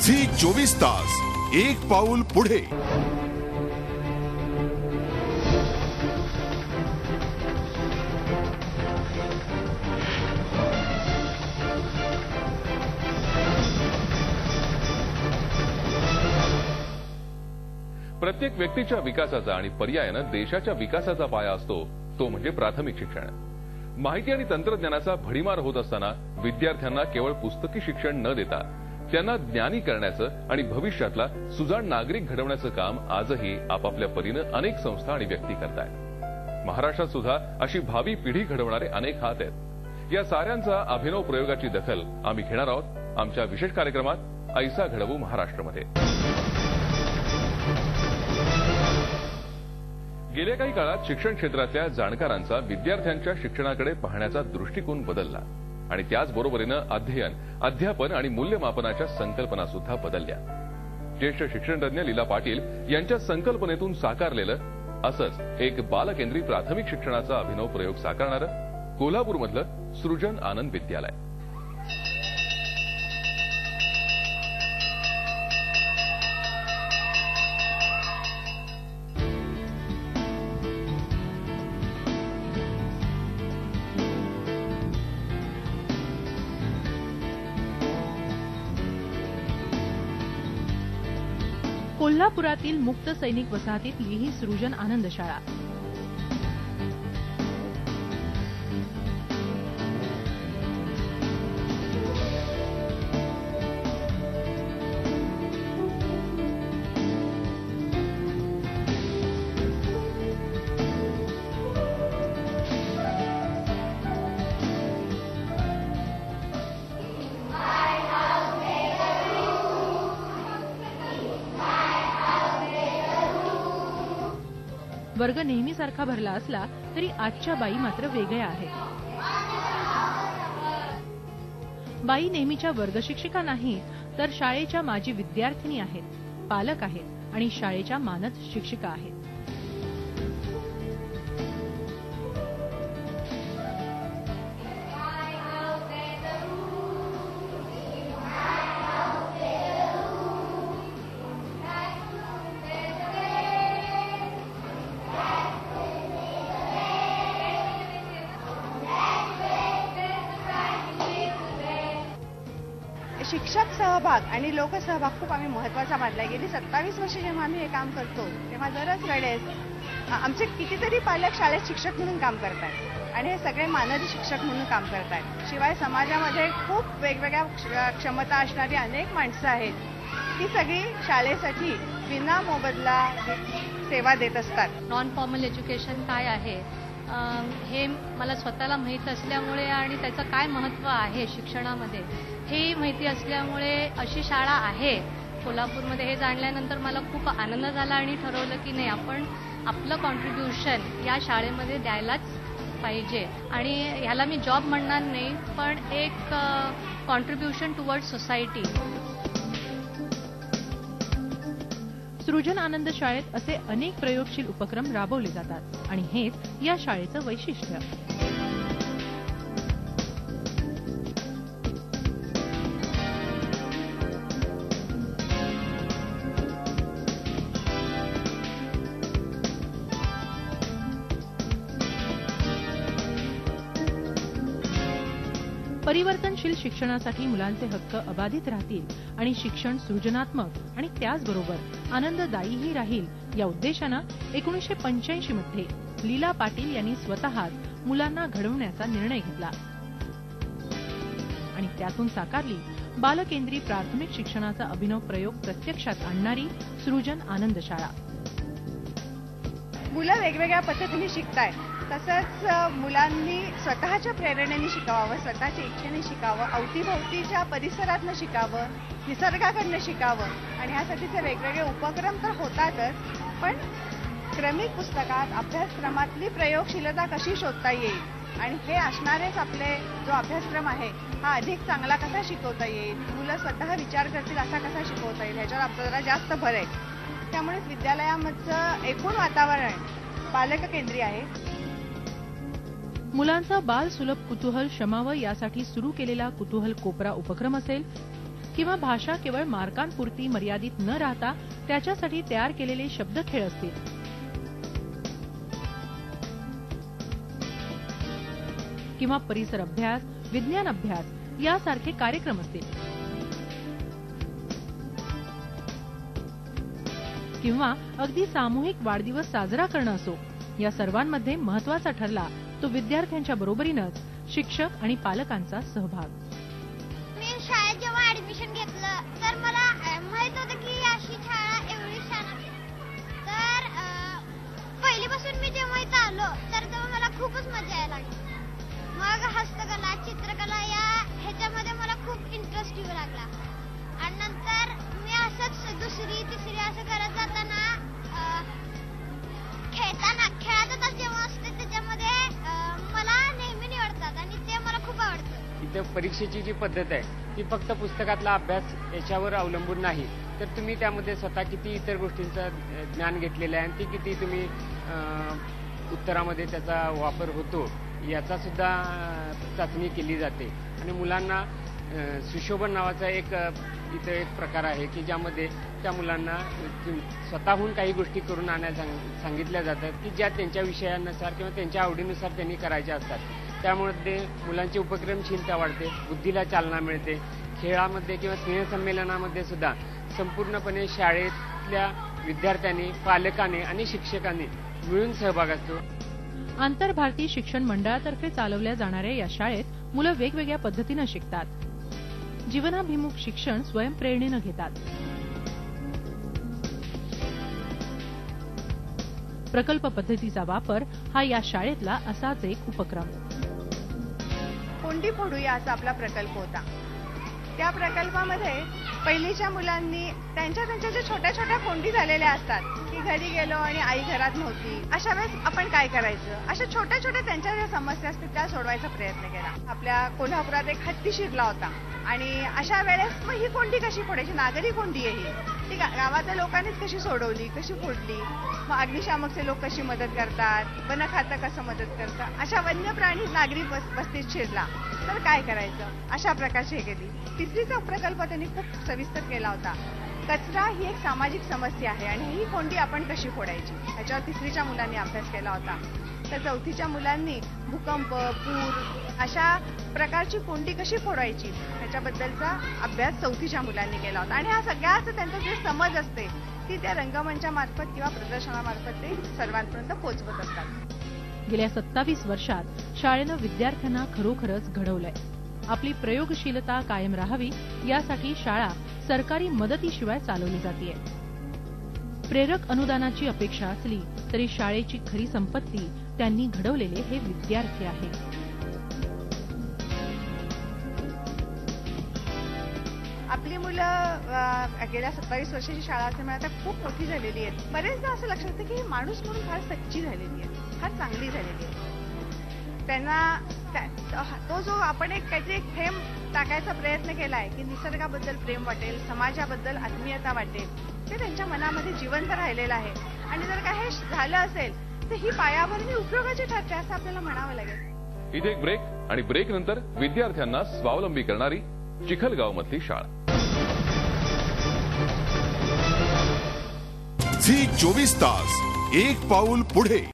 Zee 24 तास एक पाऊल पुढे। प्रत्येक व्यक्तीच्या विकासाचा आणि पर्यायानं देशाच्या विकासाचा पाया असतो तो म्हणजे प्राथमिक शिक्षण। माहिती आणि तंत्रज्ञानाचा भडीमार होत असताना विद्यार्थ्यांना केवळ पुस्तकी शिक्षण न देता त्यांना ज्ञानी करण्याचं आणि भविष्यातला सुजाण नागरिक घडवण्याचं काम आजही आपापल्या परीनं अनेक संस्था आणि व्यक्ती करतायत। महाराष्ट्रात सुद्धा अशी भावी पिढी घडवणारे अनेक हात आहेत। या साऱ्यांचा अभिनव प्रयोगाची दखल आम्ही घेणार आहोत आमच्या विशेष कार्यक्रमात ऐसा घडवू महाराष्ट्रमध्ये। गेल्या काही काळात शिक्षण क्षेत्रातल्या जाणकारांचा विद्यार्थ्यांच्या शिक्षणाकडे पाहण्याचा दृष्टिकोन बदलला आणि त्याचबरोबरीनं अध्ययन, अध्यापन आणि मूल्यमापनाच्या संकल्पना सुद्धा बदलल्या। ज्येष्ठ शिक्षणतज्ञ लीला पाटील यांच्या संकल्पनेतून साकारलेलं असंच एक बालकेंद्री प्राथमिक शिक्षणाचा अभिनव प्रयोग साकारणारं कोल्हापूरमधलं सृजन आनंद विद्यालय। कोल्हापुरातील मुक्त सैनिक वसाहतीतली ही सृजन आनंद शाळा। वर्ग नेहमीसारखा भरला असला तरी आजच्या बाई मात्र वेगळ्या आहेत। बाई नेहमीच्या वर्गशिक्षिका नाही तर शाळेच्या माजी विद्यार्थिनी आहेत, पालक आहेत आणि शाळेच्या मानद शिक्षिका आहेत। शिक्षक सहभाग आणि लोकसहभाग खूप आम्ही महत्त्वाचा मानला। गेली 27 वर्ष जेव्हा आम्ही हे काम करतो तेव्हा दरच वेळेस आमचे कितीतरी पालक शाळेत शिक्षक म्हणून काम करतात आणि हे सगळे मानद शिक्षक म्हणून काम करतात। शिवाय समाजामध्ये खूप वेगवेगळ्या क्षमता असणारी अनेक माणसं आहेत, ती सगळी शाळेसाठी विना मोबदला सेवा देत असतात। नॉन फॉर्मल एज्युकेशन काय आहे हे मला स्वतःला माहीत असल्यामुळे आणि त्याचं काय महत्त्व आहे शिक्षणामध्ये हे माहिती असल्यामुळे अशी शाळा आहे कोल्हापूरमध्ये हे जाणल्यानंतर मला खूप आनंद झाला आणि ठरवलं की नाही आपण आपलं कॉन्ट्रीब्युशन या शाळेमध्ये द्यायलाच पाहिजे आणि ह्याला मी जॉब म्हणणार नाही पण एक कॉन्ट्रीब्युशन टुवर्ड्स सोसायटी। सृजन आनंद शाळेत असे अनेक प्रयोगशील उपक्रम राबवले जातात आणि हेच या शाळेचं वैशिष्ट्य। परिवर्तनशील शिक्षणासाठी मुलांचे हक्क अबाधित राहतील आणि शिक्षण सृजनात्मक आणि त्याचबरोबर आनंददायीही राहील या उद्देशानं 1985 मध्ये लीला पाटील यांनी स्वतःच मुलांना घडवण्याचा निर्णय घेतला आणि त्यातून साकारली बालकेंद्री प्राथमिक शिक्षणाचा अभिनव प्रयोग प्रत्यक्षात आणणारी सृजन आनंद शाळा। मुलं वेगवेगळ्या पद्धतीने शिकतायत, तसंच मुलांनी स्वतःच्या प्रेरणेने शिकावं, स्वतःच्या इच्छेने शिकावं, अवतीभोवतीच्या परिसरातनं शिकावं, निसर्गाकडनं शिकावं आणि ह्यासाठीचे वेगवेगळे उपक्रम तर होतातच, पण क्रमिक पुस्तकात अभ्यासक्रमातली प्रयोगशीलता कशी शोधता येईल आणि हे असणारेच आपले जो अभ्यासक्रम आहे हा अधिक चांगला कसा शिकवता येईल, मुलं स्वतः विचार करतील असा कसा शिकवता येईल ह्याच्यावर आपला जरा जास्त भर आहे। त्यामुळे विद्यालयामधचं एकूण वातावरण बालककेंद्री आहे। मुलांचा बाल सुलभ कुतूहल शमावं यासाठी सुरू केलेला कुतूहल कोपरा उपक्रम असेल किंवा भाषा केवळ मार्कांपुरती मर्यादित न राहता त्याच्यासाठी तयार केलेले शब्दखेळ असतील, किंवा परिसर अभ्यास, विज्ञान अभ्यास यासारखे कार्यक्रम असतील, किंवा अगदी सामूहिक वाढदिवस साजरा करणं असो, या सर्वांमध्ये महत्वाचा ठरला तो विद्यार्थ्यांच्या बरोबरीनंच शिक्षक आणि पालकांचा सहभाग. मी शाळेत जेव्हा ऍडमिशन घेतलं तर मला माहित होतं की अशी शाळा एवढी छान आहे. तर पहिलीपासून मी जेव्हा इथं आलो तर तेव्हा मला खूपच मजा यायला लागली. मग हस्तकला, चित्रकला या ह्याच्यामध्ये मला खूप इंटरेस्ट येऊ लागला. आणि नंतर मी असंच दुसरी तिसरी असं करत जाताना खेळाचा तास जेव्हा असते त्याच्यामध्ये मला नेहमी निवडतात आणि ते मला खूप आवडतं. इथे परीक्षेची जी पद्धत आहे ती फक्त पुस्तकातला अभ्यास याच्यावर अवलंबून नाही, तर तुम्ही त्यामध्ये स्वतः किती इतर गोष्टींचं ज्ञान घेतलेलं आहे आणि ती किती तुम्ही उत्तरामध्ये त्याचा वापर होतो याचा सुद्धा चाचणी केली जाते. आणि मुलांना सुशोभन नावाचा इथे एक प्रकार आहे की ज्यामध्ये त्या मुलांना स्वतःहून काही गोष्टी करून आणायला सांगितल्या जातात की ज्या त्यांच्या विषयानुसार किंवा त्यांच्या आवडीनुसार त्यांनी करायच्या असतात. त्यामुळे मुलांची उपक्रमशीलता वाढते, बुद्धीला चालना मिळते. खेळामध्ये किंवा स्नेहसंमेलनामध्ये सुद्धा संपूर्णपणे शाळेतल्या विद्यार्थ्यांनी, पालकांनी आणि शिक्षकांनी मिळून सहभाग असतो. आंतरभारतीय शिक्षण मंडळातर्फे चालवल्या जाणाऱ्या या शाळेत मुलं वेगवेगळ्या पद्धतीनं शिकतात. जीवनाभिमुख शिक्षण स्वयंप्रेरणेनं घेतात. प्रकल्प पद्धतीचा वापर हा या शाळेतला असाच एक उपक्रम. कोंडी फोडूया असा आपला प्रकल्प होता. त्या प्रकल्पामध्ये पहिलीच्या मुलांनी त्यांच्या ज्या छोट्या छोट्या कोंडी झालेल्या असतात की घरी गेलो आणि आई घरात नव्हती, अशा वेळेस आपण काय करायचं, अशा छोट्या छोट्या त्यांच्या ज्या समस्या असतील त्या सोडवायचा प्रयत्न केला. आपल्या कोल्हापुरात एक हत्ती शिरला होता आणि अशा वेळेस मग ही कोंडी कशी फोडायची, नागरी कोंडी आहे ती गावातल्या लोकांनीच कशी सोडवली, कशी फोडली. मग अग्निशामकचे लोक कशी मदत करतात, वन खातं कसं मदत करतं, अशा वन्य प्राणी नागरी वस्तीत शिरला तर काय करायचं, अशा प्रकारची हे केली. तिसरीचा प्रकल्प त्यांनी खूप सविस्तर केला होता. कचरा ही एक सामाजिक समस्या आहे आणि ही कोंडी आपण कशी फोडायची, ह्याच्यावर तिसरीच्या मुलांनी अभ्यास केला होता. तर चौथीच्या मुलांनी भूकंप, पूर अशा प्रकारची कोंडी कशी फोडायची ह्याच्याबद्दलचा अभ्यास चौथीच्या मुलांनी केला होता. आणि हा सगळ्याच त्यांचा जे समज असते ती त्या रंगमंचामार्फत किंवा प्रदर्शनामार्फत ते सर्वांपर्यंत पोहोचवत असतात. गेल्या 27 वर्षात शाळेनं विद्यार्थ्यांना खरोखरच घडवलंय. आपली प्रयोगशीलता कायम राहावी यासाठी शाळा सरकारी मदतीशिवाय चालवली जातेय. प्रेरक अनुदानाची अपेक्षा असली तरी शाळेची खरी संपत्ती त्यांनी घडवलेले हे विद्यार्थी आहेत. आपली मुलं गेल्या 27 वर्षाची शाळा असल्यामुळे आता खूप मोठी झालेली आहेत. बरेचदा असं लक्षात येतं की माणूस म्हणून फार सच्ची झालेली आहे, फार चांगली झालेली आहे. त्यांना तो जो आपण एक काहीतरी थेंब टाकायचा प्रयत्न केलाय की निसर्गाबद्दल प्रेम वाटेल, समाजाबद्दल आत्मीयता वाटेल, ते त्यांच्या मनामध्ये जिवंत राहिलेलं आहे. आणि जर काय हे झालं असेल तर ही पायाभरणी उपयोगाची ठरते असं आपल्याला म्हणावं लागेल. इथे एक ब्रेक आणि ब्रेक नंतर विद्यार्थ्यांना स्वावलंबी करणारी चिखलगाव मधली शाळा. झी 24 तास एक पाऊल पुढे.